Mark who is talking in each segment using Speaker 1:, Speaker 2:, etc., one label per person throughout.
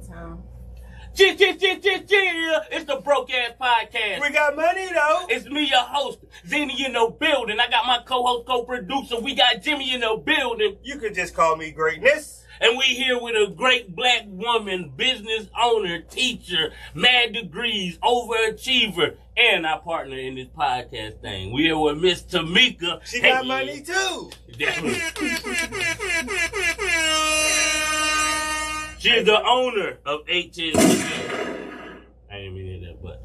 Speaker 1: Time.
Speaker 2: It's the Broke Ass Podcast.
Speaker 3: We got money though.
Speaker 2: It's me, your host, Zinni in the building. I got my co-host, co-producer. We got Jimmy in the building.
Speaker 3: You could just call me Greatness.
Speaker 2: And we here with a great black woman, business owner, teacher, mad degrees, overachiever, and our partner in this podcast thing. We here with Miss Tomeka.
Speaker 3: She got money too.
Speaker 2: She's the owner of 18. I didn't mean that, but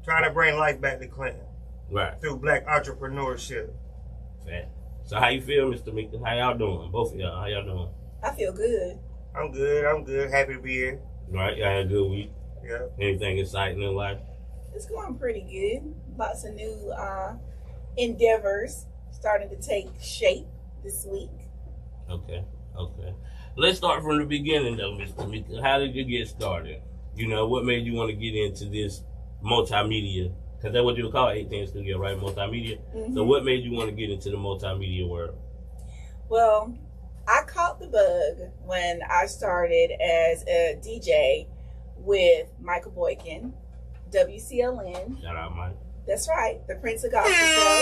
Speaker 3: trying to bring life back to Clinton.
Speaker 2: Right.
Speaker 3: Through black entrepreneurship.
Speaker 2: Fat. So how you feel, Mr. Tomeka? How y'all doing? Both of y'all, how y'all doing?
Speaker 1: I feel good.
Speaker 3: I'm good. Happy to be here.
Speaker 2: Right, y'all had a good week.
Speaker 3: Yeah.
Speaker 2: Anything exciting in life?
Speaker 1: It's going pretty good. Lots of new endeavors starting to take shape this week.
Speaker 2: Okay. Let's start from the beginning though, Mr. Tomeka. How did you get started? You know, what made you want to get into this multimedia? Because that's what you would call 18 Studio, right? Multimedia. Mm-hmm. So what made you want to get into the multimedia world?
Speaker 1: Well, I caught the bug when I started as a DJ with Michael Boykin, WCLN.
Speaker 2: Shout out, Mike.
Speaker 1: That's right, the Prince of Gospel Show.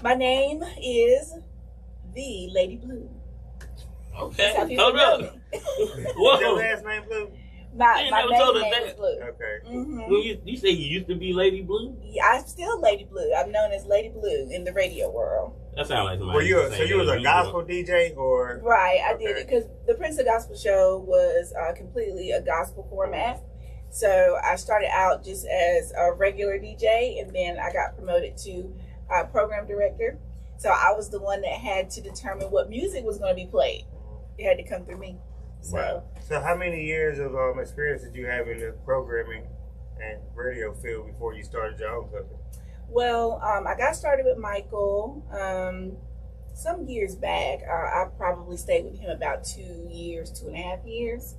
Speaker 1: My name is the Lady Blue.
Speaker 2: Okay.
Speaker 1: Hold
Speaker 2: up.
Speaker 3: What's your last name, Blue?
Speaker 1: My maiden name is Blue.
Speaker 3: Okay.
Speaker 1: Mm-hmm.
Speaker 2: When you say you used to be Lady Blue?
Speaker 1: Yeah, I'm still Lady Blue. I'm known as Lady Blue in the radio world.
Speaker 2: That sounds like somebody.
Speaker 3: Were you was a gospel DJ or?
Speaker 1: Right, I did it because the Prince of Gospel Show was completely a gospel format. So I started out just as a regular DJ, and then I got promoted to program director. So I was the one that had to determine what music was going to be played. It had to come through me.
Speaker 2: Wow.
Speaker 3: So how many years of experience did you have in the programming and radio field before you started your own company?
Speaker 1: Well, I got started with Michael some years back. I probably stayed with him about 2.5 years.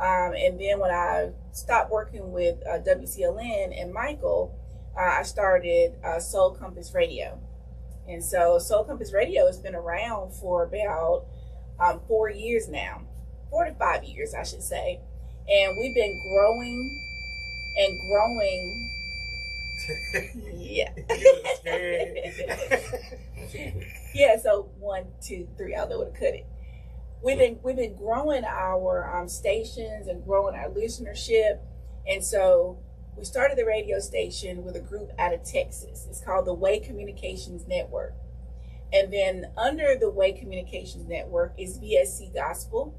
Speaker 1: And then when I stopped working with WCLN and Michael, I started Soul Compass Radio. And so Soul Compass Radio has been around for about 4 years now. 4 to 5 years, I should say. And we've been growing and growing. Yeah. Yeah, so 1, 2, 3, I would have cut it. We've been growing our stations and growing our listenership. And so we started the radio station with a group out of Texas. It's called the Way Communications Network. And then under the Way Communications Network is VSC Gospel,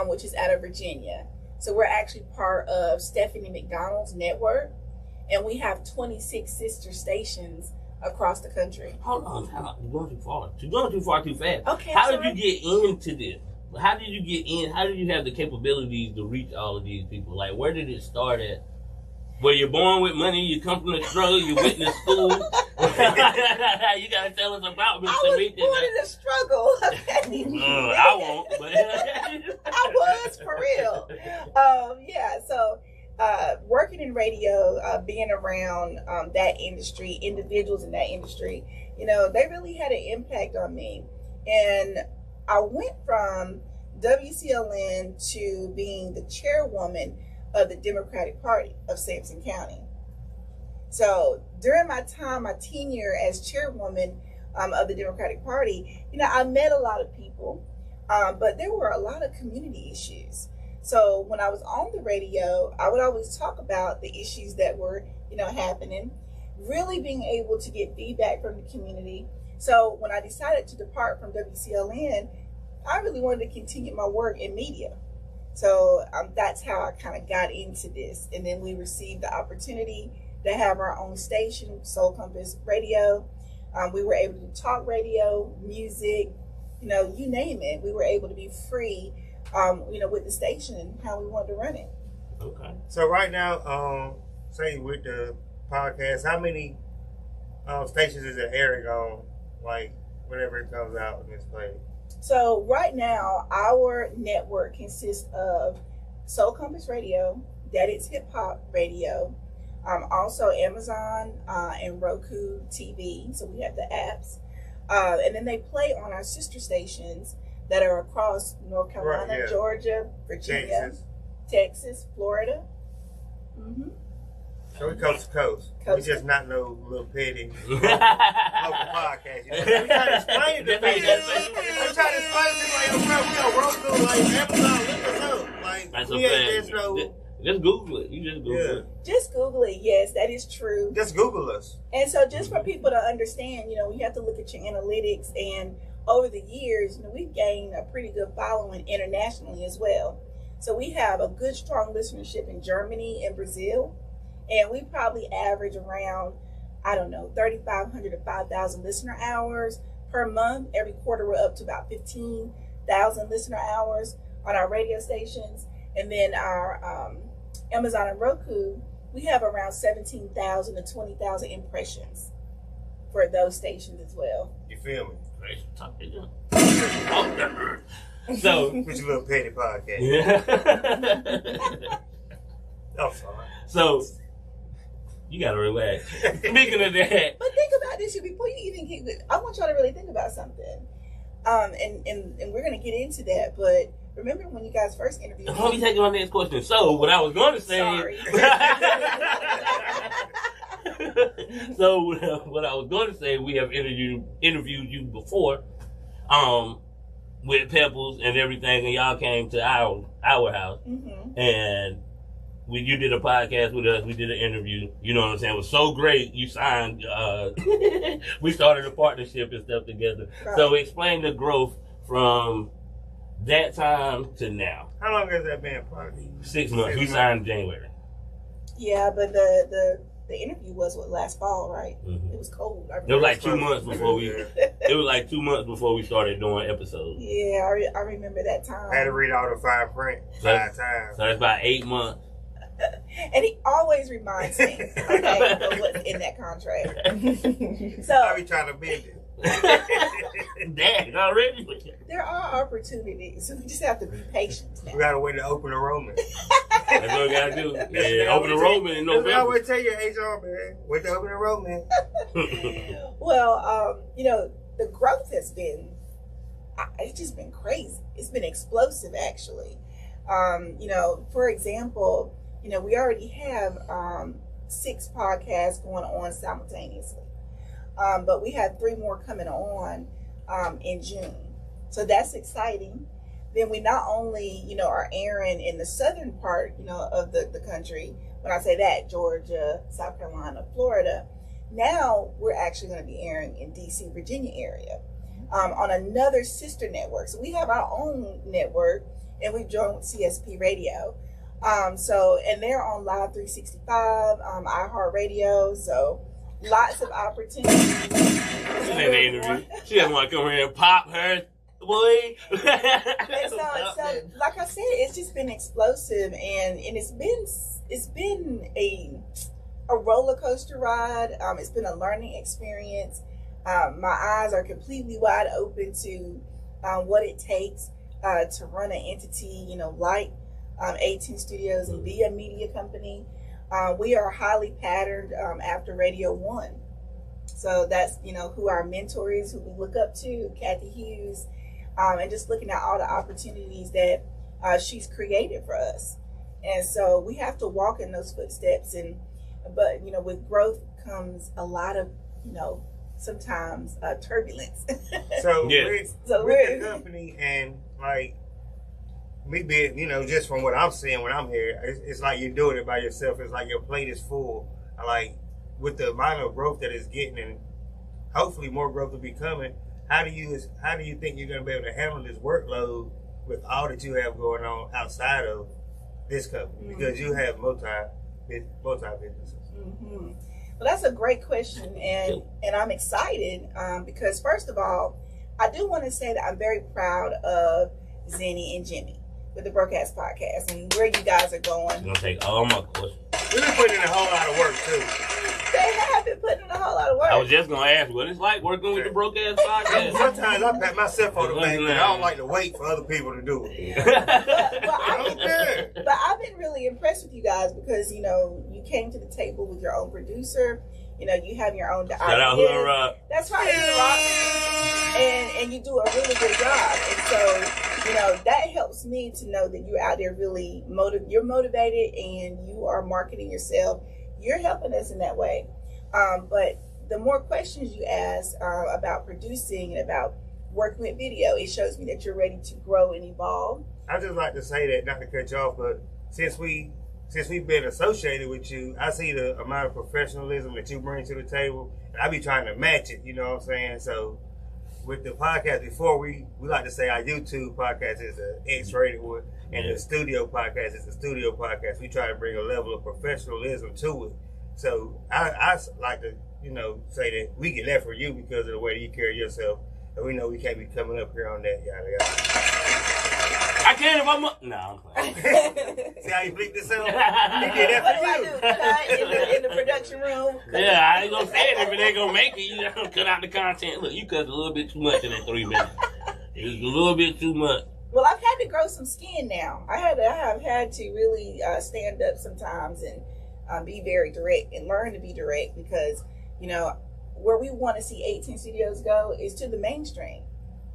Speaker 1: which is out of Virginia. So we're actually part of Stephanie McDonald's network, and we have 26 sister stations across the country.
Speaker 2: Hold on. You're going too far. You're going too far too fast.
Speaker 1: Okay.
Speaker 2: How did you get into this? How did you get in? How did you have the capabilities to reach all of these people? Like, where did it start at? Were you born with money? You come from the struggle? You went to school? You gotta tell us about Mr.
Speaker 1: Tomeka. I was born in the struggle. Okay.
Speaker 2: I won't, but
Speaker 1: I was for real. Yeah. So, working in radio, being around that industry, individuals in that industry, they really had an impact on me. And I went from WCLN to being the chairwoman of the Democratic Party of Sampson County. So during my tenure as chairwoman of the Democratic Party, I met a lot of people, but there were a lot of community issues. So when I was on the radio, I would always talk about the issues that were, happening, really being able to get feedback from the community. So when I decided to depart from WCLN, I really wanted to continue my work in media. So that's how I kind of got into this. And then we received the opportunity to have our own station, Soul Compass Radio. We were able to talk radio, music, you name it. We were able to be free, with the station and how we wanted to run it.
Speaker 2: Okay.
Speaker 3: So right now, say with the podcast, how many stations is it airing on, like, whenever it comes out and it's played?
Speaker 1: So right now, our network consists of Soul Compass Radio, That It's Hip Hop Radio, also Amazon and Roku TV. So we have the apps. And then they play on our sister stations that are across North Carolina,
Speaker 3: Right, yeah.
Speaker 1: Georgia, Virginia, Texas, Florida. Mm-hmm.
Speaker 3: So we coast to coast. We just not no little petty local podcast. You know? I'm trying to explain it to people. I'm trying to explain it to people. Like, yo, bro, we on Roku, like, Amazon, look us up. Like,
Speaker 2: That's
Speaker 3: we
Speaker 2: a
Speaker 3: ain't
Speaker 2: fact.
Speaker 3: just no...
Speaker 2: Just Google it. You just Google it.
Speaker 1: Just Google it. Yes, that is true.
Speaker 3: Just Google us.
Speaker 1: And so just for people to understand, you know, you have to look at your analytics. And over the years, you know, we've gained a pretty good following internationally as well. So we have a good, strong listenership in Germany and Brazil. And we probably average around, 3,500 to 5,000 listener hours per month. Every quarter, we're up to about 15,000 listener hours on our radio stations. And then our Amazon and Roku, we have around 17,000 to 20,000 impressions for those stations as well.
Speaker 3: You feel me?
Speaker 2: So,
Speaker 3: with your little petty podcast.
Speaker 2: Yeah.
Speaker 3: I'm sorry.
Speaker 2: So, you gotta relax. Speaking of that,
Speaker 1: but think about this before you even get. I want y'all to really think about something. And we're gonna get into that, but. Remember when you guys first interviewed me?
Speaker 2: I'll be taking my next question. So, what I was going to say...
Speaker 1: Sorry.
Speaker 2: So, what I was going to say, we have interviewed you before with Pebbles and everything, and y'all came to our house.
Speaker 1: Mm-hmm.
Speaker 2: And you did a podcast with us. We did an interview. You know what I'm saying? It was so great. You signed... we started a partnership and stuff together. Right. So, explain the growth from... that time to now.
Speaker 3: How long has that been? Probably
Speaker 2: 6 months. We signed in January.
Speaker 1: Yeah, but the interview was last fall, right?
Speaker 2: Mm-hmm.
Speaker 1: It was cold.
Speaker 2: It was like 2 months before we. It was like 2 months before we started doing episodes.
Speaker 1: Yeah, I remember that time.
Speaker 3: I had to read all the fine print 5 times.
Speaker 2: So that's about 8 months.
Speaker 1: And he always reminds me, okay, of what's in that contract. So
Speaker 3: I be trying to bend it.
Speaker 2: Dang, already.
Speaker 1: There are opportunities, so we just have to be patient now.
Speaker 3: We gotta wait to open enrollment.
Speaker 2: That's what we gotta do. Yeah, open enrollment in November.
Speaker 3: I always tell you, HR man, wait to open enrollment.
Speaker 1: Well, you know, the growth has been, it's just been crazy. It's been explosive, actually. You know, for example, you know, we already have 6 podcasts going on simultaneously. But we have 3 more coming on in June. So that's exciting. Then we not only, you know, are airing in the southern part, you know, of the country. When I say that, Georgia, South Carolina, Florida. Now we're actually going to be airing in DC, Virginia area on another sister network. So we have our own network, and we've joined with CSP Radio. So, and they're on Live 365, iHeartRadio. So lots of opportunities.
Speaker 2: She doesn't want to come here and pop her, boy.
Speaker 1: So, like I said, it's just been explosive, and it's been a roller coaster ride. It's been a learning experience. My eyes are completely wide open to what it takes to run an entity, you know, like 18 Studios and be a media company. We are highly patterned after Radio 1. So that's, you know, who our mentor is, who we look up to, Kathy Hughes, and just looking at all the opportunities that she's created for us. And so we have to walk in those footsteps. But, you know, with growth comes a lot of, you know, sometimes turbulence.
Speaker 3: So,
Speaker 2: yes.
Speaker 3: With the company and, like, me being, you know, just from what I'm seeing when I'm here, it's like you're doing it by yourself. It's like your plate is full. Like, with the amount of growth that it's getting, and hopefully more growth will be coming, how do you think you're going to be able to handle this workload with all that you have going on outside of this company? Mm-hmm. Because you have multi businesses.
Speaker 1: Mm-hmm. Well, that's a great question, and I'm excited because, first of all, I do want to say that I'm very proud of Zinni and Jimmy with the Broadcast Podcast and where you guys are going.
Speaker 2: I'm going to take all my questions.
Speaker 3: We've been putting in a whole lot of work, too.
Speaker 1: They have been putting in a whole lot of work.
Speaker 2: I was just going to ask what it's like working with the Broadcast Podcast.
Speaker 3: Sometimes I pat myself on the back, and I don't like to wait for other people to do it.
Speaker 1: But I've been really impressed with you guys because, you know, you came to the table with your own producer. You know, you have your own
Speaker 2: Shout out Hood Rock.
Speaker 1: That's right, Hood Rock. And you do a really good job. And so me to know that you're out there really you're motivated and you are marketing yourself. You're helping us in that way. But the more questions you ask about producing and about working with video, it shows me that you're ready to grow and evolve.
Speaker 3: I just like to say that, not to cut you off, but since we've been associated with you, I see the amount of professionalism that you bring to the table, and I be trying to match it. You know what I'm saying? So with the podcast before, we like to say our YouTube podcast is the X-rated one, and the studio podcast is the studio podcast. We try to bring a level of professionalism to it. So I like to, say that we get that for you because of the way you carry yourself. And we know we can't be coming up here on that, yada, yada.
Speaker 2: I can't if I'm up. No, I'm playing.
Speaker 3: See how you bleep this out? He did that for you.
Speaker 1: What do I do? In the production room?
Speaker 2: Yeah, I ain't gonna say it if it ain't gonna make it. You know, cut out the content. Look, you cut a little bit too much in that 3 minutes. It was a little bit too much.
Speaker 1: Well, I've had to grow some skin now. I have had to really stand up sometimes and be very direct and learn to be direct because, where we want to see 18 Studios go is to the mainstream.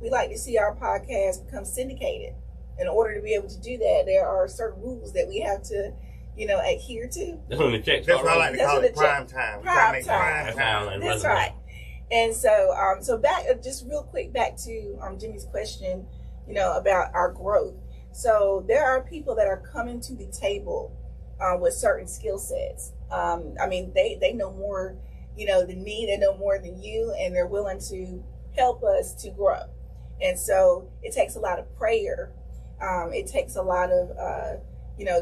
Speaker 1: We like to see our podcast become syndicated. In order to be able to do that, there are certain rules that we have to, adhere to.
Speaker 2: That's when the checks
Speaker 3: That's
Speaker 2: start
Speaker 3: what I like
Speaker 2: rolling.
Speaker 3: to call it prime time.
Speaker 1: Prime time. That's right. And so back, just real quick, back to Jimmy's question, about our growth. So there are people that are coming to the table with certain skill sets. They know more, than me. They know more than you, and they're willing to help us to grow. And so it takes a lot of prayer. It takes a lot of,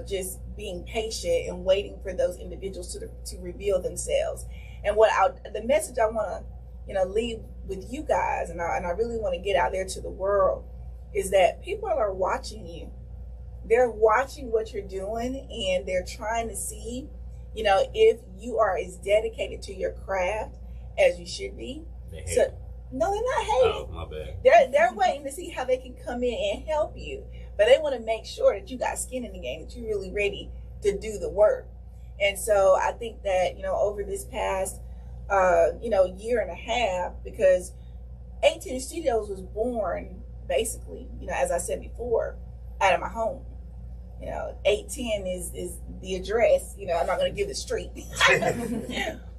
Speaker 1: just being patient and waiting for those individuals to reveal themselves. And the message I want to, leave with you guys, and I really want to get out there to the world, is that people are watching you. They're watching what you're doing, and they're trying to see, if you are as dedicated to your craft as you should be. No, they're not hating.
Speaker 2: Oh, my bad.
Speaker 1: They're waiting to see how they can come in and help you. But they want to make sure that you got skin in the game, that you're really ready to do the work. And so I think that, over this past, year and a half, because 18 Studios was born basically, as I said before, out of my home. 810 is the address. I'm not going to give the street.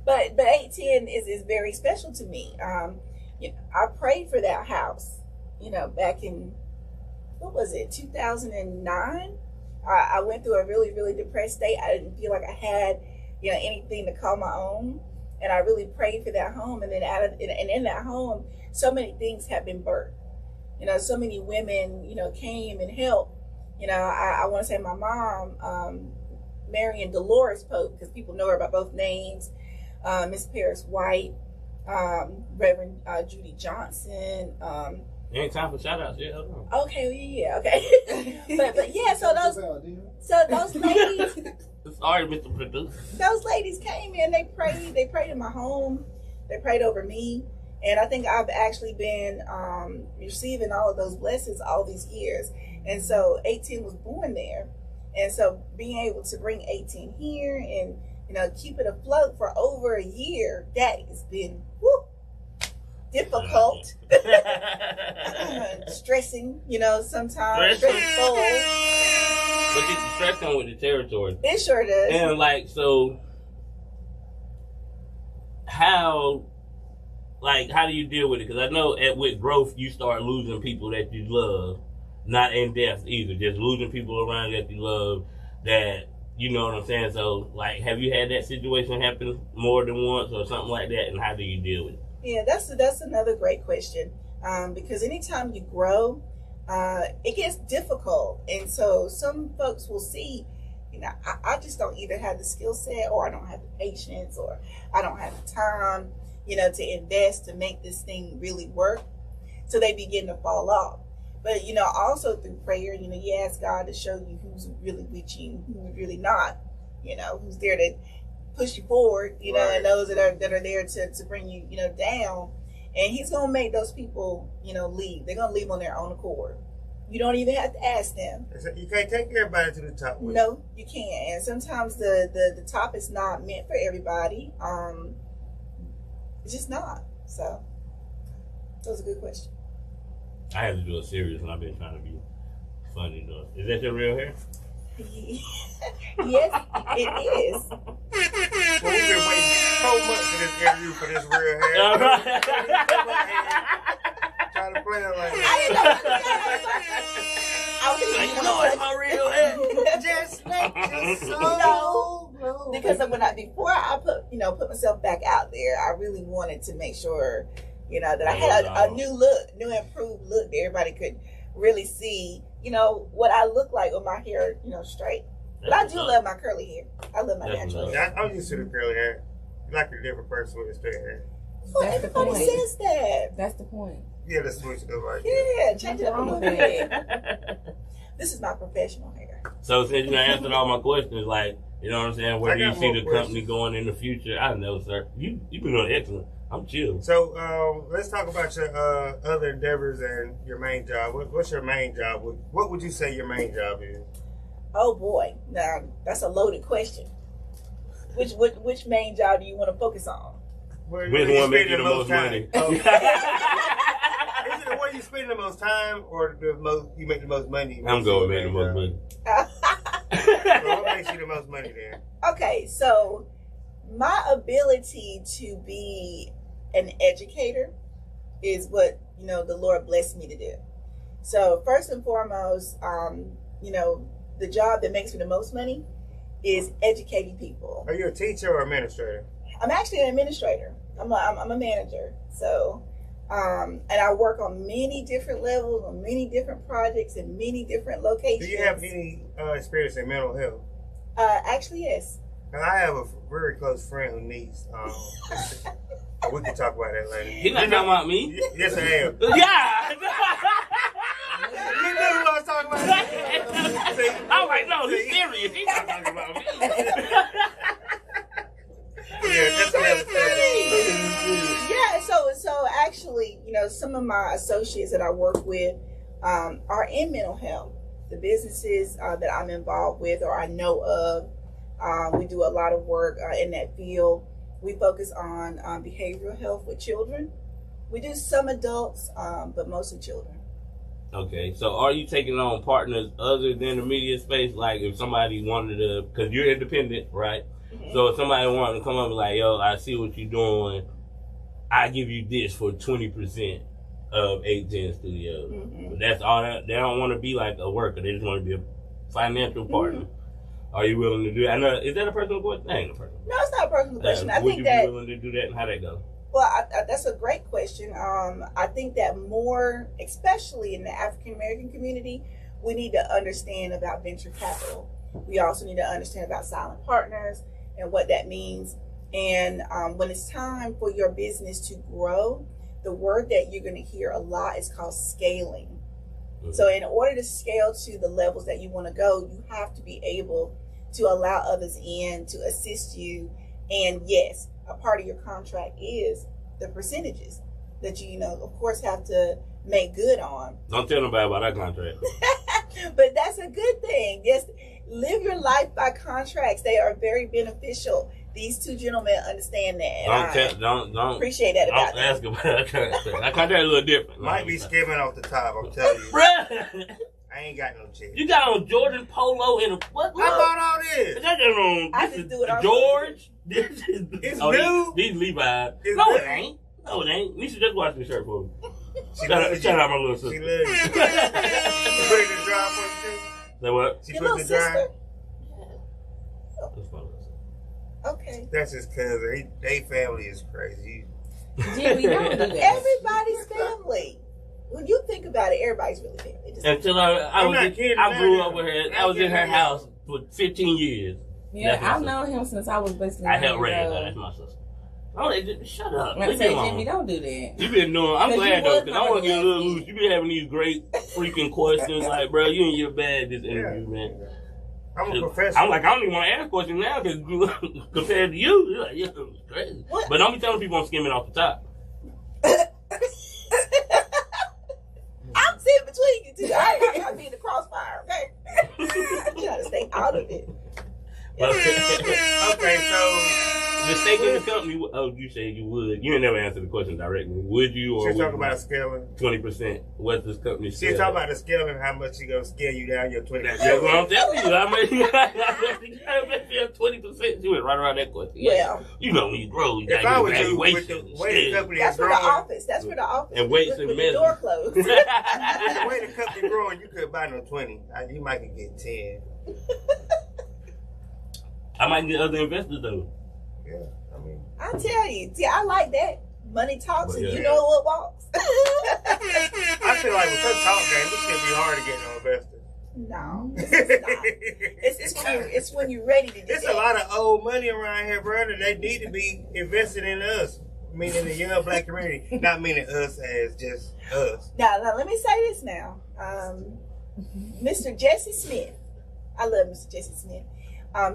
Speaker 1: but 810 is very special to me. I prayed for that house, back in, 2009? I went through a really, really depressed state. I didn't feel like I had, anything to call my own. And I really prayed for that home. And then in that home, so many things have been birthed. So many women, came and helped. I want to say my mom, Mary and Dolores Pope, because people know her by both names, Miss Paris White, Reverend Judy Johnson.
Speaker 2: Ain't time for shout outs yet.
Speaker 1: Okay, okay. but yeah, so those ladies,
Speaker 2: sorry, Mr. Producer.
Speaker 1: Those ladies came in, they prayed in my home, they prayed over me, and I think I've actually been receiving all of those blessings all these years. And so 18 was born there. And so being able to bring 18 here and keep it afloat for over a year, that has been difficult. Stressing, sometimes. Stressful.
Speaker 2: But you can stress on with the territory.
Speaker 1: It sure does.
Speaker 2: And so how do you deal with it? Because I know with growth, you start losing people that you love. Not in death either, just losing people around that you love that, you know what I'm saying? So, have you had that situation happen more than once or something like that, and how do you deal with it?
Speaker 1: Yeah, that's another great question, because anytime you grow, it gets difficult. And so some folks will see, I just don't either have the skill set, or I don't have the patience, or I don't have the time, to invest to make this thing really work. So they begin to fall off. But, also through prayer, you ask God to show you who's really with you and who's really not, who's there to push you forward,
Speaker 3: right.
Speaker 1: And those that are there to bring you, down. And he's going to make those people, leave. They're going to leave on their own accord. You don't even have to ask them.
Speaker 3: You can't take everybody to the top.
Speaker 1: No, you can't. And sometimes the top is not meant for everybody. It's just not. So that was a good question.
Speaker 2: I had to do a series, and I've been trying to be Funny though. Is that your real hair?
Speaker 1: Yes, it is.
Speaker 3: Well, we've been waiting so much for this interview for this real hair.
Speaker 2: All right.
Speaker 3: Trying to play it like
Speaker 1: I
Speaker 3: that.
Speaker 1: didn't know
Speaker 2: Like, no, it's my real hair.
Speaker 3: Just let your soul grow.
Speaker 1: because before I put myself back out there, I really wanted to make sure, that I had a new look, new improved look that everybody could really see, what I look like with my hair, straight. But I do love my curly hair. I love my natural hair.
Speaker 3: I'm used to the curly hair. You're like a different person with a straight hair.
Speaker 1: Well, everybody says that.
Speaker 4: That's the point.
Speaker 3: Yeah, let's switch it up right
Speaker 1: Yeah, change it up a little bit. This is my professional hair.
Speaker 2: So since you answered all my questions, like, you know what I'm saying, where do you see the company going in the future? I know, sir. You've been doing excellent. I'm chill.
Speaker 3: So let's talk about your other endeavors and your main job. What's your main job? What would you say your main job is?
Speaker 1: Oh boy, now that's a loaded question. Which main job do you want to focus on?
Speaker 3: Where
Speaker 2: Which
Speaker 3: you
Speaker 2: one makes
Speaker 3: spend
Speaker 2: you the most
Speaker 3: time?
Speaker 2: money?
Speaker 3: Oh. Is it the way you spend the most time, or you make the most money?
Speaker 2: I'm going to make the most money.
Speaker 3: So what makes you the most money then?
Speaker 1: Okay, so my ability to be an educator is what the Lord blessed me to do. So first and foremost, the job that makes me the most money is educating people.
Speaker 3: Are you a teacher or administrator?
Speaker 1: I'm actually an administrator. I'm a manager. So, and I work on many different levels, on many different projects, in many different locations.
Speaker 3: Do you have any experience in mental health?
Speaker 1: Actually, yes.
Speaker 3: Now, I have a very close friend who needs. We can talk about that later.
Speaker 2: You're not talking about me?
Speaker 3: Yes, I am.
Speaker 2: Yeah!
Speaker 3: You knew who I was talking about.
Speaker 2: I'm like, no, he's serious. He's not talking about me.
Speaker 3: Yeah, that's another thing.
Speaker 1: Yeah, so actually, some of my associates that I work with are in mental health. The businesses that I'm involved with or I know of, we do a lot of work in that field. We focus on behavioral health with children. We do some adults, but mostly children.
Speaker 2: Okay, so are you taking on partners other than the media space? Like if somebody wanted to, because you're independent, right? Mm-hmm. So if somebody wanted to come up and like, yo, I see what you're doing, I give you this for 20% of 810 Studios. Mm-hmm. But that's all that, they don't want to be like a worker, they just want to be a financial partner. Mm-hmm. Are you willing to do that? I know, is that a personal question? That ain't a personal question.
Speaker 1: No, it's not a personal question.
Speaker 2: Would you be willing to do that and how that go?
Speaker 1: Well, that's a great question. I think that more, especially in the African American community, we need to understand about venture capital. We also need to understand about silent partners and what that means. And when it's time for your business to grow, the word that you're going to hear a lot is called scaling. Mm-hmm. So in order to scale to the levels that you want to go, you have to be able to allow others in to assist you. And yes, a part of your contract is the percentages that you, of course, have to make good on.
Speaker 2: Don't tell nobody about that contract.
Speaker 1: But that's a good thing. Just live your life by contracts. They are very beneficial. These two gentlemen understand that. Don't appreciate that about
Speaker 2: them. Don't ask about that contract. That contract a little different.
Speaker 3: Might be skimming off the top, I'm telling you.
Speaker 2: Bruh.
Speaker 3: I ain't got no check.
Speaker 2: You got on Jordan Polo and a what?
Speaker 3: I bought all this.
Speaker 1: I just do it on
Speaker 2: George.
Speaker 3: It's
Speaker 2: new.
Speaker 3: new.
Speaker 2: These Levi's.
Speaker 3: It's
Speaker 2: No,
Speaker 3: new.
Speaker 2: it ain't. No, it ain't. You should just wash the shirt for me. Shout
Speaker 3: loves you.
Speaker 2: out my little sister.
Speaker 3: She loves you. She put it in the dry for you too.
Speaker 2: Say what?
Speaker 3: She
Speaker 1: Your
Speaker 3: put
Speaker 1: little
Speaker 3: it in the dry.
Speaker 1: sister?
Speaker 2: That's my little sister.
Speaker 1: Okay.
Speaker 3: That's his cousin. They family is crazy.
Speaker 4: Jimmy, don't do that.
Speaker 1: Everybody's family. When you think about it, everybody's really family.
Speaker 2: Until I grew up with her. I was in her house for 15 years.
Speaker 4: Yeah, I've known him since I was basically.
Speaker 2: I helped raise her. That's my sister. Oh, shut up.
Speaker 4: I say, Jimmy, don't do that.
Speaker 2: You been doing. I'm glad though, because I want to get a little loose. You been having these great freaking questions, like, bro, you and your bad this interview, man.
Speaker 3: I'm a professor.
Speaker 2: I'm like, I don't even want to ask questions now because compared to you, you're like, yeah, it's crazy. What? But don't be telling people I'm skimming off the top.
Speaker 1: I'm sitting between you two. I gotta be in the crossfire, okay? I'm trying to stay out of it.
Speaker 2: Okay,
Speaker 3: Okay, so
Speaker 2: the stake in the the company? Oh, you said you would. You ain't never answered the question directly. Would you or
Speaker 3: She's
Speaker 2: would
Speaker 3: talking
Speaker 2: you?
Speaker 3: about scaling.
Speaker 2: 20%. What's this company?
Speaker 3: She's talking about the scaling, how much she gonna scale you down your 20%.
Speaker 2: That's what I'm telling you. I mean, 20%. She went right around that question. Yeah.
Speaker 1: Well,
Speaker 2: You know, when you grow, you
Speaker 3: If
Speaker 2: got
Speaker 3: I
Speaker 2: to
Speaker 3: was
Speaker 2: do
Speaker 3: you, with the
Speaker 2: evaluation.
Speaker 3: way the company
Speaker 1: that's
Speaker 3: is
Speaker 1: for the
Speaker 3: growing,
Speaker 1: office. That's for the office.
Speaker 2: And weights and
Speaker 1: with the
Speaker 2: measures.
Speaker 1: door closed.
Speaker 3: with the way the company growing, you could buy no 20. You might could get 10.
Speaker 2: I might get other investors though.
Speaker 3: Yeah, I mean,
Speaker 1: I tell you, see, I like that. Money talks, and
Speaker 2: Yeah.
Speaker 1: you know what walks.
Speaker 3: I feel like with her talk game, this should be hard to get no investors.
Speaker 1: No, it's not. It's when you're ready to do
Speaker 3: There's
Speaker 1: that.
Speaker 3: a lot of old money around here, brother. They need to be invested in us, meaning the young black community, not meaning us as just us.
Speaker 1: Now, let me say this now. Mr. Jesse Smith, I love Mr. Jesse Smith.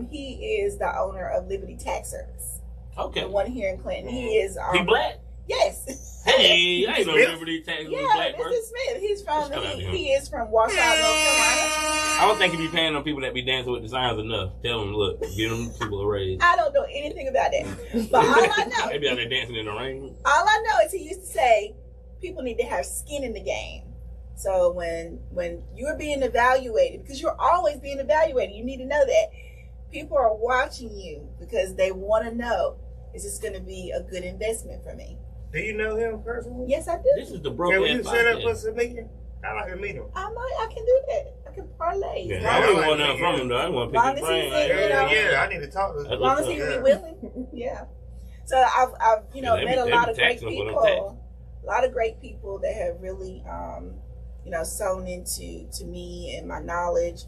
Speaker 1: He is the owner of Liberty Tax Service,
Speaker 2: Okay.
Speaker 1: the one here in Clinton. He is.
Speaker 2: He black?
Speaker 1: Yes.
Speaker 2: Hey, I ain't no
Speaker 3: Smith?
Speaker 2: Liberty Tax
Speaker 1: Yeah,
Speaker 2: black
Speaker 1: Mr.
Speaker 2: person.
Speaker 1: Smith. He's from.
Speaker 2: Shout out to him.
Speaker 1: He is from Wausau, North Carolina.
Speaker 2: I don't think he be paying on people that be dancing with the signs enough. Tell them, look, give them people a raise.
Speaker 1: I don't know anything about that, but all I know.
Speaker 2: They be out there dancing in the rain.
Speaker 1: All I know is he used to say people need to have skin in the game. So when you're being evaluated, because you're always being evaluated, you need to know that people are watching you because they want to know, is this going to be a good investment for me?
Speaker 3: Do you know him personally?
Speaker 1: Yes, I do.
Speaker 2: This is the broke
Speaker 3: Can
Speaker 2: ass
Speaker 3: you set up
Speaker 2: podcast.
Speaker 3: us a meeting? I like to meet him.
Speaker 1: I can do that. I can parlay.
Speaker 2: Yeah,
Speaker 1: As
Speaker 2: I
Speaker 1: long
Speaker 2: don't
Speaker 3: like
Speaker 2: want
Speaker 3: to
Speaker 2: nothing
Speaker 3: hear
Speaker 2: from him though. I want to
Speaker 1: Long
Speaker 2: pick his
Speaker 1: as
Speaker 2: brain.
Speaker 1: he's
Speaker 2: Like,
Speaker 1: in, you know.
Speaker 3: Yeah, I need to talk to him.
Speaker 2: That's
Speaker 1: long as he
Speaker 3: Yeah.
Speaker 1: be willing. Yeah. So I've
Speaker 2: Yeah,
Speaker 1: met a
Speaker 2: they
Speaker 1: lot
Speaker 2: be
Speaker 1: of great
Speaker 2: taxing what I'm
Speaker 1: people. A lot of great people that have really sewn into me and my knowledge,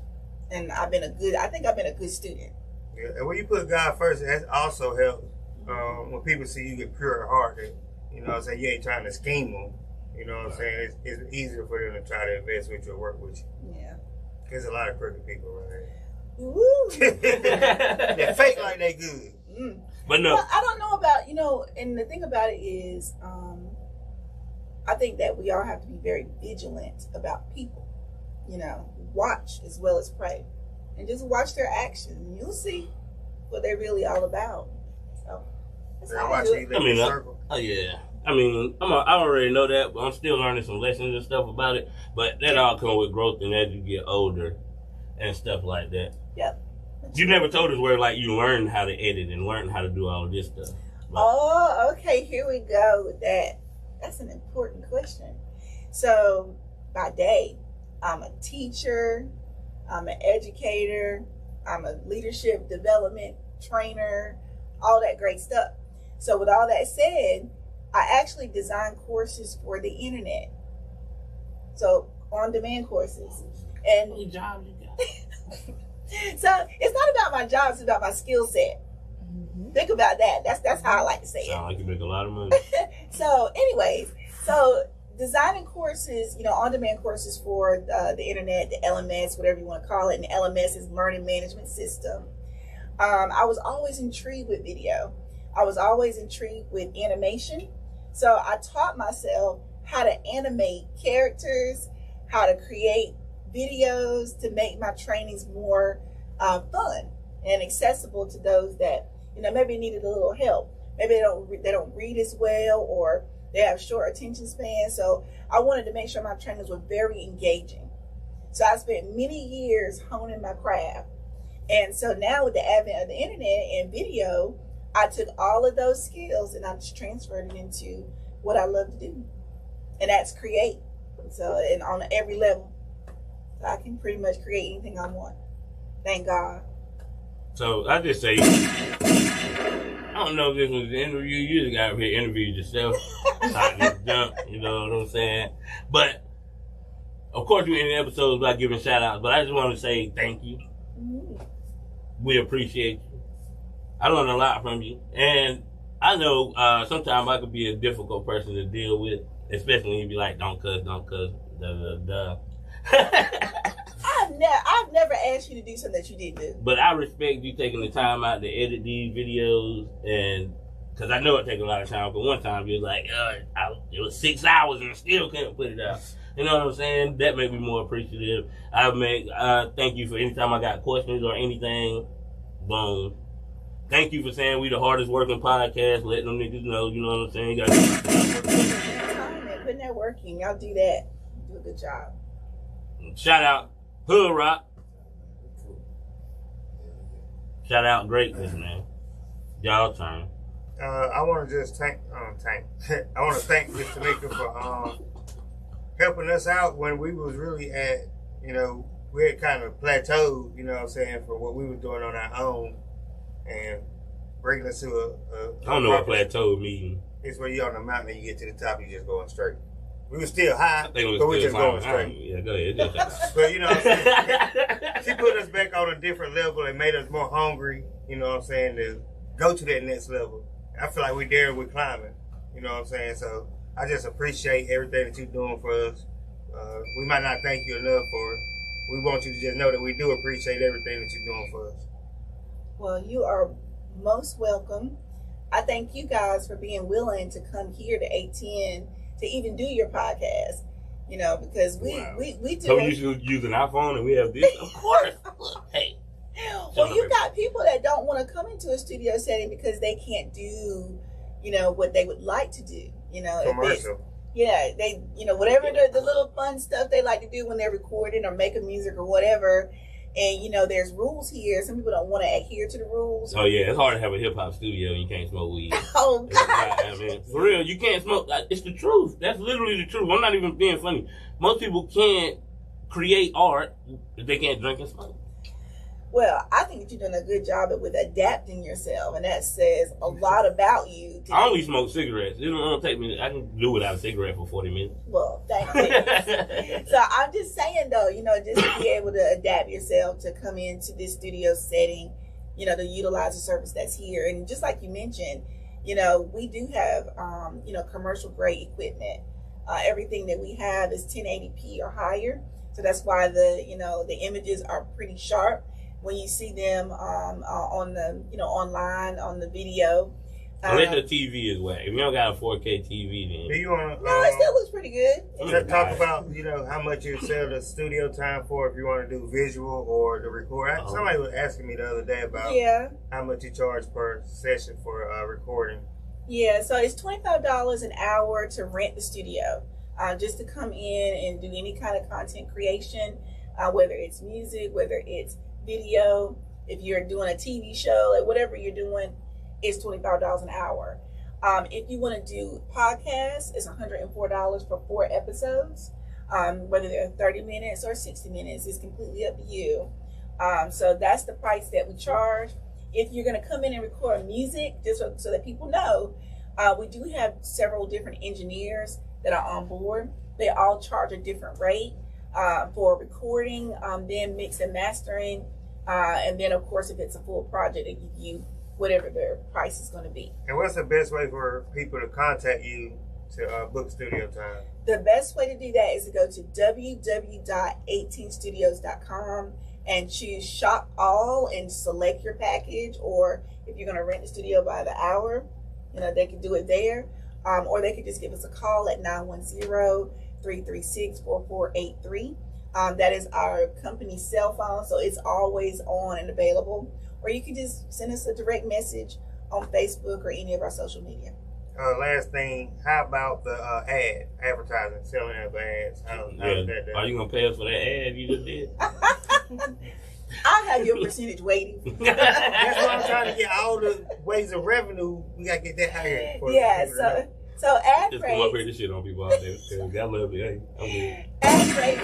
Speaker 1: and I think I've been a good student.
Speaker 3: Yeah, and when you put God first, that also helps. When people see you get pure at heart, you know what I'm saying, you ain't trying to scheme them. You know what I'm saying? It's easier for them to try to invest with you or work with you.
Speaker 1: Yeah.
Speaker 3: There's a lot of crooked people around here.
Speaker 1: Woo.
Speaker 3: They fake like they good.
Speaker 1: Mm.
Speaker 2: But no,
Speaker 1: Well, I don't know about, and the thing about it is, I think that we all have to be very vigilant about people. Watch as well as pray. And just watch their actions. And you'll see what they're really all about. So, that's
Speaker 3: They're
Speaker 1: how I
Speaker 3: watching
Speaker 1: do
Speaker 3: you
Speaker 1: it.
Speaker 3: live
Speaker 2: I
Speaker 3: in
Speaker 2: mean,
Speaker 3: a circle.
Speaker 2: oh yeah. I mean, I already know that, but I'm still learning some lessons and stuff about it. But that all comes with growth and as you get older and stuff like that.
Speaker 1: Yep.
Speaker 2: You never told us where like you learned how to edit and learn how to do all of this stuff.
Speaker 1: Oh, okay. Here we go with that. That's an important question. So, by day, I'm a teacher, I'm an educator, I'm a leadership development trainer, all that great stuff. So, with all that said, I actually design courses for the internet. So, on-demand courses. And
Speaker 2: What job you got?
Speaker 1: so, it's not about my job, it's about my skill set. Think about that. That's how I like to say it.
Speaker 2: Sound like you make a lot of money.
Speaker 1: So, anyways, designing courses, on-demand courses for the internet, the LMS, whatever you want to call it, and the LMS is Learning Management System. I was always intrigued with video. I was always intrigued with animation. So I taught myself how to animate characters, how to create videos to make my trainings more fun and accessible to those that maybe needed a little help. Maybe they don't read as well, or they have short attention span. So I wanted to make sure my trainings were very engaging. So I spent many years honing my craft. And so now with the advent of the internet and video, I took all of those skills and I just transferred it into what I love to do. And that's create. So, and on every level, so I can pretty much create anything I want. Thank God.
Speaker 2: So I just say, I don't know if this was an interview. You just got up here interviewed yourself. Talking this junk, you know what I'm saying? But of course, we end episodes by giving shout outs. But I just want to say thank you.
Speaker 1: Mm.
Speaker 2: We appreciate you. I learned a lot from you, and I know sometimes I could be a difficult person to deal with, especially when you be like, "Don't cuss, da da da."
Speaker 1: I've never asked you to do something that you didn't do.
Speaker 2: But I respect you taking the time out to edit these videos, and because I know it takes a lot of time. But one time you was like, it was 6 hours and I still couldn't put it out. You know what I'm saying? That made me more appreciative. Thank you for any time I got questions or anything. Boom. thank you for saying we the hardest working podcast. Letting them niggas know, you know what I'm saying? You got
Speaker 1: putting that work in. Y'all do that. Do a good job.
Speaker 2: Shout out Hood Rock. Shout out Greatness, man. Y'all turn.
Speaker 3: I want to just I want to thank Miss Tomeka for helping us out when we was really at, you know, we had kind of plateaued, you know what I'm saying, for what we were doing on our own, and bringing us to a
Speaker 2: I don't know what plateau mean.
Speaker 3: It's where you're on the mountain and you get to the top, you just going straight. We were still high, but we just
Speaker 2: going
Speaker 3: straight.
Speaker 2: Yeah, go ahead.
Speaker 3: But you know what I'm saying? She put us back on a different level and made us more hungry, you know what I'm saying, to go to that next level. I feel like we're there with climbing, you know what I'm saying? So I just appreciate everything that you're doing for us. We might not thank you enough for it. We want you to just know that we do appreciate everything that you're doing for us.
Speaker 1: Well, you are most welcome. I thank you guys for being willing to come here to 810 to even do your podcast. You know, because we do.
Speaker 2: So you should use an iPhone and we have this? Of course. Hey.
Speaker 1: Well, you got people that don't want to come into a studio setting because they can't do, you know, what they would like to do. You know,
Speaker 3: Commercial.
Speaker 1: They, you know, whatever the little fun stuff they like to do when they're recording or making music or whatever. And, you know, there's rules here. Some people don't want to adhere to the rules.
Speaker 2: Oh, yeah. It's hard to have a hip-hop studio and you can't smoke weed.
Speaker 1: Oh, God.
Speaker 2: I mean, for real, you can't smoke. It's the truth. That's literally the truth. I'm not even being funny. Most people can't create art if they can't drink and smoke.
Speaker 1: Well, I think that you're doing a good job with adapting yourself, and that says a lot about you.
Speaker 2: I only smoke cigarettes. It don't take me. I can do without a cigarette for 40 minutes.
Speaker 1: Well, thank you. So I'm just saying, though, you know, just to be able to adapt yourself to come into this studio setting, you know, to utilize the service that's here, and just like you mentioned, you know, we do have, you know, commercial grade equipment. Everything that we have is 1080p or higher, so that's why the images are pretty sharp when you see them on the, you know, online on the video.
Speaker 2: Unless the TV is whack. If you don't got a 4K TV, then
Speaker 3: Do you want to?
Speaker 1: No, it still looks pretty good.
Speaker 3: Let's talk about, you know, how much you sell the studio time for if you want to do visual or the record. Somebody was asking me the other day about how much you charge per session for recording.
Speaker 1: Yeah, so it's $25 an hour to rent the studio, just to come in and do any kind of content creation, whether it's music, whether it's video, if you're doing a TV show, like whatever you're doing, it's $25 an hour. If you want to do podcasts, it's $104 for 4 episodes. Whether they're 30 minutes or 60 minutes, it's completely up to you. So that's the price that we charge. If you're going to come in and record music, just so that people know, we do have several different engineers that are on board. They all charge a different rate for recording, then mix and mastering. And then, of course, if it's a full project, they give you whatever their price is going to be.
Speaker 3: And what's the best way for people to contact you to book studio time?
Speaker 1: The best way to do that is to go to www.18studios.com and choose Shop All and select your package. Or if you're going to rent the studio by the hour, you know, they can do it there. Or they can just give us a call at 910-336-4483. That is our company cell phone, so it's always on and available. Or you can just send us a direct message on Facebook or any of our social media.
Speaker 3: Last thing, how about the advertising, selling of ads? How is that?
Speaker 2: Are you going to pay us for that ad you just did?
Speaker 1: I'll have your percentage waiting.
Speaker 3: That's why I'm trying to get all the ways of revenue. We got to get that higher.
Speaker 1: Yeah, so ad
Speaker 2: just
Speaker 1: rates.
Speaker 2: come up here to shit on people out there. I love it. Hey, I'm good.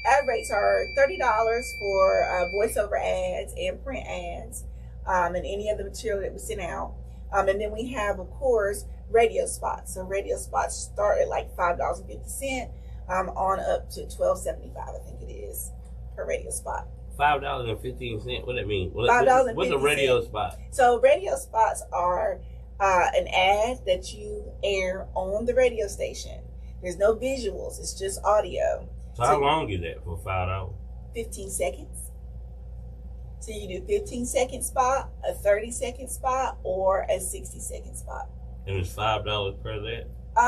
Speaker 1: Ad rates are $30 for voiceover ads and print ads, and any other material that we send out. And then we have, of course, radio spots. So radio spots start at like $5.50 on up to $12.75, I think it is, per radio spot.
Speaker 2: $5.15. What that mean?
Speaker 1: $5.50.
Speaker 2: What's a radio spot?
Speaker 1: So radio spots are an ad that you air on the radio station. There's no visuals. It's just audio.
Speaker 2: So how long is that for $5?
Speaker 1: 15 seconds. So you do 15-second spot, a 30-second spot, or a 60-second spot.
Speaker 2: And it's $5 per that?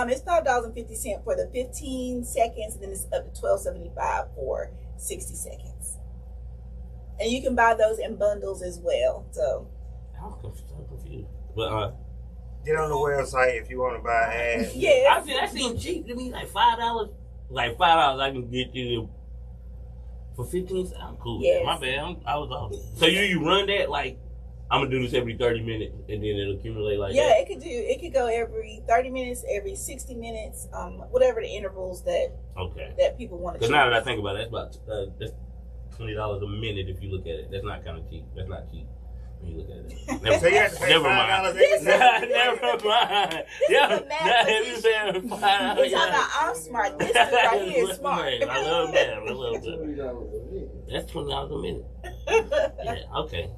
Speaker 1: It's $5.50 for the 15 seconds, and then it's up to $12.75 for 60 seconds. And you can buy those in bundles as well. So
Speaker 2: I'm confused. But
Speaker 3: get on the website if you want to buy ads.
Speaker 1: yeah,
Speaker 2: that seems cheap to me. Like $5. Like $5, I can get you for 15 cents. I'm cool.
Speaker 1: Yes.
Speaker 2: My bad. I was off. So you run that like I'm gonna do this every 30 minutes and then it'll accumulate like
Speaker 1: yeah.
Speaker 2: that.
Speaker 1: It could go every 30 minutes, every 60 minutes, whatever the intervals that people want to.
Speaker 2: Because now that I think about it, that's about that's $20 a minute if you look at it. That's not kind of cheap. That's not cheap when you look at it.
Speaker 3: So you have to pay $5 every time.
Speaker 2: Never mind.
Speaker 1: This is a math.
Speaker 2: $5.
Speaker 1: He's talking about I'm smart. This dude right here is smart.
Speaker 2: I love math. I love that. That's $20 a minute. Yeah. Okay.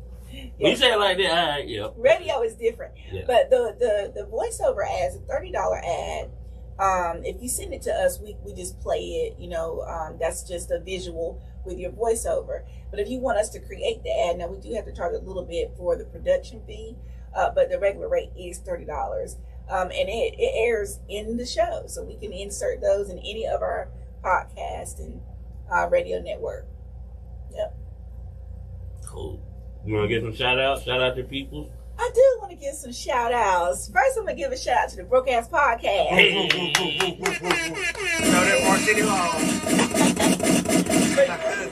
Speaker 2: When you say it like that, all right, yeah.
Speaker 1: Radio is different, but the voiceover ads, a $30 ad. If you send it to us, we just play it. You know, that's just a visual with your voiceover. But if you want us to create the ad, now we do have to charge a little bit for the production fee, but the regular rate is $30. And it airs in the show, so we can insert those in any of our podcast and radio network. Yep.
Speaker 2: Cool. You want to give some shout out to people?
Speaker 1: I do want to give some shout outs. First, I'm going to give a shout out to the Broke Ass Podcast.
Speaker 2: Hey.
Speaker 3: That Mark City my cousin.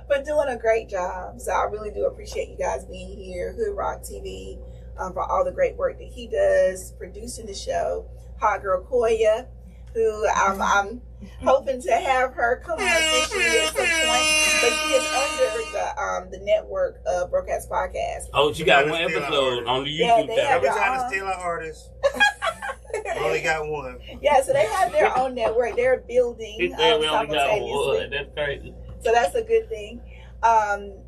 Speaker 1: But doing a great job. So I really do appreciate you guys being here. Hood Rock TV, for all the great work that he does, producing the show. Hot Girl Koya, who I'm hoping to have her come on officially at some point, but she is under the network of Broadcast Podcast.
Speaker 2: Oh, she got one episode on the
Speaker 1: Yeah,
Speaker 2: YouTube
Speaker 1: they
Speaker 2: channel.
Speaker 1: have
Speaker 3: Every time to steal our artists. Only got one.
Speaker 1: Yeah, so they have their own network. They're building
Speaker 2: He said we only got one.
Speaker 1: simultaneously.
Speaker 2: That's crazy.
Speaker 1: So that's a good thing.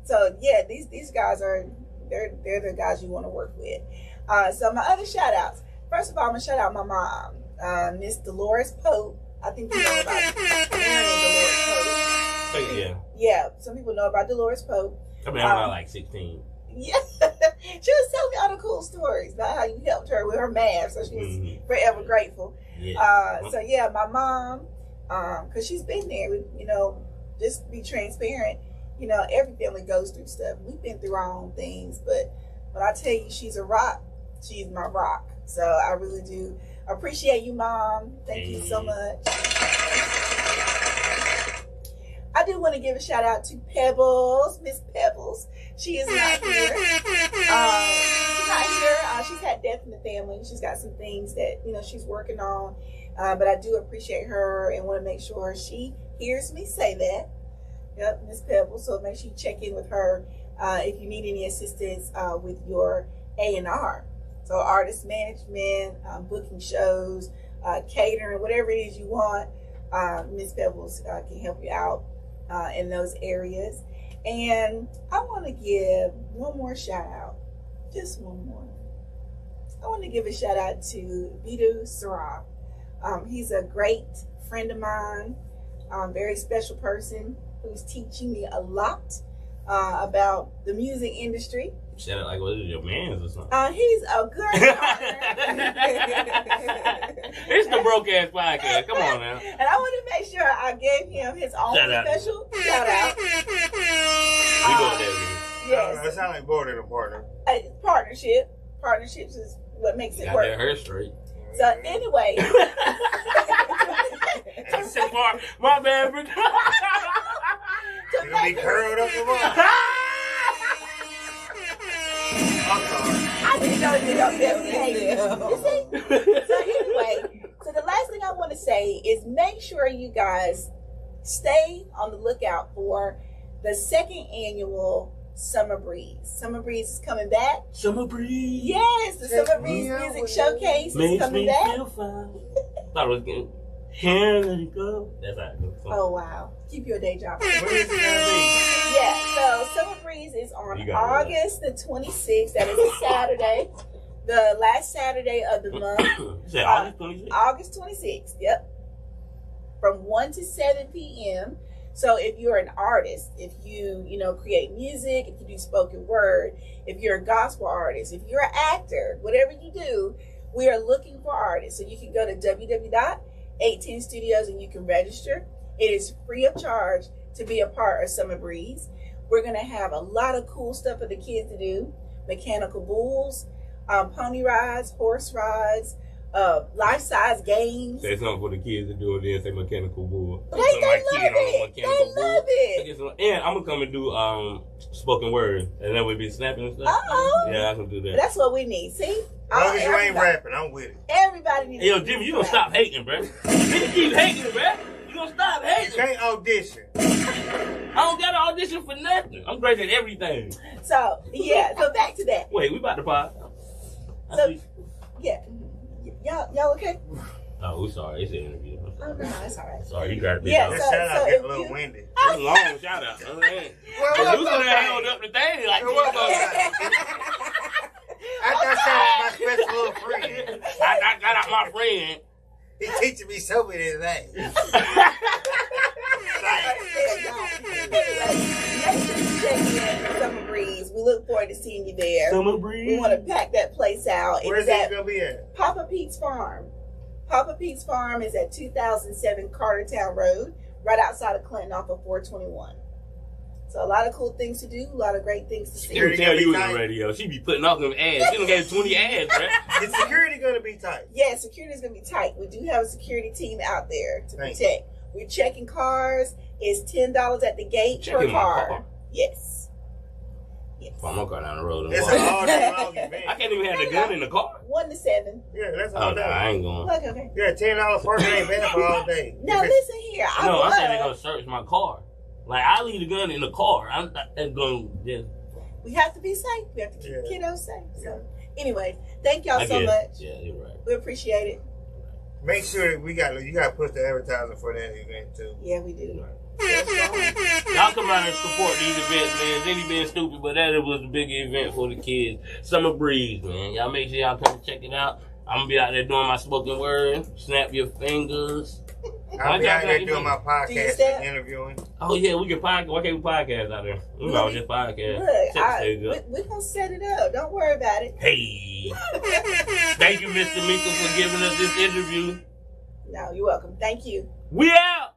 Speaker 1: So yeah, these guys are they're the guys you want to work with. So my other shout outs. First of all, I'm gonna shout out my mom, Miss Dolores Pope. I think you know about Aaron and Dolores Pope.
Speaker 2: Yeah.
Speaker 1: Yeah, some people know about Dolores Pope.
Speaker 2: I mean, I'm like 16.
Speaker 1: Yeah, she was telling me all the cool stories about how you helped her with her math, so she's forever grateful.
Speaker 2: Yeah.
Speaker 1: So yeah, my mom, because she's been there. You know, just be transparent. You know, every family goes through stuff. We've been through our own things, but when I tell you she's a rock, she's my rock. So I really do appreciate you, Mom. Thank you so much. I do want to give a shout out to Pebbles, Miss Pebbles. She is not here. She's not here. She's had death in the family. She's got some things that, you know, she's working on. But I do appreciate her and want to make sure she hears me say that. Yep, Miss Pebbles. So make sure you check in with her if you need any assistance with your A&R. So artist management, booking shows, catering, whatever it is you want, Miss Pebbles can help you out in those areas. And I want to give one more shout out, just one more. I want to give a shout out to Vidu Sarab. He's a great friend of mine, very special person who's teaching me a lot about the music industry.
Speaker 2: Shout out like, what is your man's or something?
Speaker 1: He's a good partner.
Speaker 2: It's the Broke Ass Podcast. Come on now.
Speaker 1: And I want to make sure I gave him his own special shout out.
Speaker 2: We go there, man.
Speaker 1: Yes.
Speaker 3: That sounds like more than a partner.
Speaker 1: Partnership. Partnerships is what makes it
Speaker 2: Got
Speaker 1: work.
Speaker 2: that hair straight.
Speaker 1: So anyway.
Speaker 2: I said, my bad.
Speaker 3: You're gonna be curled up the wall.
Speaker 1: I didn't know you don't behave. You see? So anyway, so the last thing I want to say is make sure you guys stay on the lookout for the second annual Summer Breeze. Summer Breeze is coming back.
Speaker 2: Summer Breeze.
Speaker 1: Yes, the Summer Breeze Music Showcase is coming back.
Speaker 2: Feel fine. Thought it was good. Can't let it go. That's how it goes.
Speaker 1: Oh wow. Keep your day job.
Speaker 3: Where is it gonna be?
Speaker 1: Yeah, so Summer Breeze is on August the 26th. That is a Saturday. The last Saturday of the month.
Speaker 2: Is that August 26th?
Speaker 1: August 26th, yep. From 1 to 7 p.m. So if you're an artist, if you create music, if you do spoken word, if you're a gospel artist, if you're an actor, whatever you do, we are looking for artists. So you can go to www.810 Studios and you can register. It is free of charge to be a part of Summer Breeze. We're going to have a lot of cool stuff for the kids to do. Mechanical bulls, pony rides, horse rides, life-size games.
Speaker 2: Say something for the kids to do and then say mechanical bull.
Speaker 1: They love it.
Speaker 2: And I'm gonna come and do spoken word, and then we'll be snapping and stuff. Yeah, I can do that.
Speaker 1: That's what we need. See,
Speaker 3: as long as you ain't rapping, I'm with it.
Speaker 1: Everybody needs.
Speaker 2: Hey, yo, Jimmy, you gonna stop hating, bro? You keep hating, bro. You gonna stop hating?
Speaker 3: You can't audition.
Speaker 2: I don't got to audition for nothing. I'm great at everything.
Speaker 1: So yeah, so back to that.
Speaker 2: Wait, we about to pod.
Speaker 1: So yeah. Y'all okay?
Speaker 2: Oh, we sorry. It's an interview.
Speaker 1: Oh, no, it's all right.
Speaker 2: Sorry, you got to be
Speaker 1: Yeah,
Speaker 2: out.
Speaker 3: That shout out get a little windy.
Speaker 2: It's a long shout out. Well, you gonna held up the thing like
Speaker 3: I got shout out my special little friend.
Speaker 2: I got out my friend.
Speaker 3: He teaching me so many things.
Speaker 1: Summer Breeze. We look forward to seeing you there.
Speaker 2: Summer Breeze.
Speaker 1: We want to pack that place out.
Speaker 3: Where's that gonna be at?
Speaker 1: Papa Pete's Farm. Papa Pete's Farm is at 2007 Cartertown Road, right outside of Clinton off of 421. So a lot of cool things to do, a lot of great things to see.
Speaker 2: She can tell you in the radio. She be putting off them ads. She done gave 20 ads, right?
Speaker 3: Is security gonna be tight?
Speaker 1: Yeah, security is going to be tight. We do have a security team out there to protect. We're checking cars. It's $10 at the gate per car. Yes.
Speaker 2: I'm gonna go down the road and
Speaker 3: It's
Speaker 2: walk.
Speaker 3: an all-day event.
Speaker 2: I can't even have the gun in the car.
Speaker 1: 1 to 7.
Speaker 3: Yeah, that's
Speaker 2: Oh,
Speaker 3: all
Speaker 2: no,
Speaker 3: day.
Speaker 2: I ain't going.
Speaker 1: Okay.
Speaker 3: Yeah, $10 parking ain't bad for all day.
Speaker 1: Now listen here.
Speaker 2: No, I'm saying they're gonna search my car. Like, I leave the gun in the car. I'm not going to just...
Speaker 1: We have to be safe. We have to keep kiddos safe. So, anyway, thank y'all so much.
Speaker 2: Yeah, you're right.
Speaker 1: We appreciate it.
Speaker 3: Make sure you got to push the advertising for that event too.
Speaker 1: Yeah, we do.
Speaker 2: Y'all come out and support these events, man. Zinni been stupid, but that was a big event for the kids. Summer Breeze, man. Y'all make sure y'all come and check it out. I'm gonna be out there doing my spoken word. Snap your fingers.
Speaker 3: I'll be out there doing my podcast and interviewing.
Speaker 2: Oh yeah, we can podcast. Why can't we podcast out there? We know just podcast.
Speaker 1: Look, we're gonna set it up. Don't worry about it.
Speaker 2: Hey, thank you, Mr. Mika, for giving us this interview.
Speaker 1: No, you're welcome. Thank you.
Speaker 2: We out.